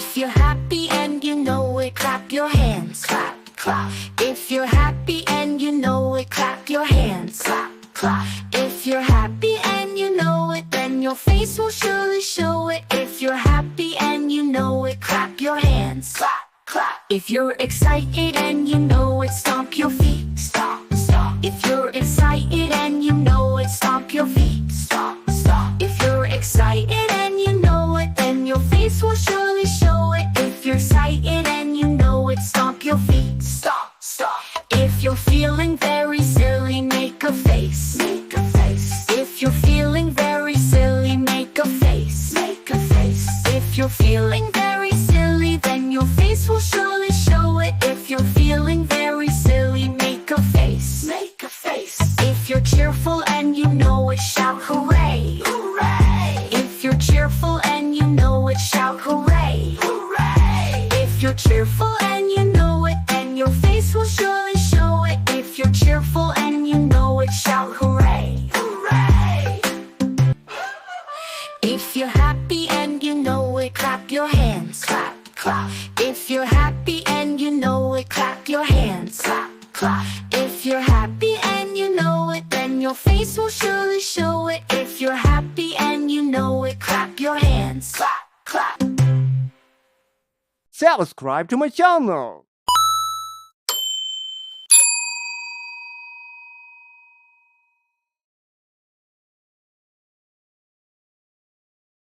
If you're happy and you know it, clap your hands. Clap, clap. If you're happy and you know it, clap your hands. Clap, clap. If you're happy and you know it, then your face will surely show it. If you're happy and you know it, clap your hands. Clap, clap. If you're excited and you know it, stomp your feet. Stomp, stomp. If you're excited and you know it, stomp your feet. Stomp, stomp. If you're excited and you know it, then your face will surely show it. If you're excited and you know it, stomp your feet. Stomp, stomp. If you're feeling very silly, make a face. Make a face. If you're feeling very silly, make a face. Make a face. If you're feeling very silly, then your face will surely show it. If you're feeling very silly, make a face. Make a face. If you're cheerful and you know it, shout hooray. Hooray. If you're cheerful and you know it, shout hooray. Hooray. If you're cheerful and you know it, then your face will surely show it. If you're cheerful and you know it, shout hooray. Hooray. If you're happy and you know it, clap your hands. Clap, clap. If you're happy and you know it, clap your hands. Clap, clap. If you're happy and you know it, then your face will surely show it. If you're happy and you know it, clap your hands. Clap, clap. Subscribe to my channel.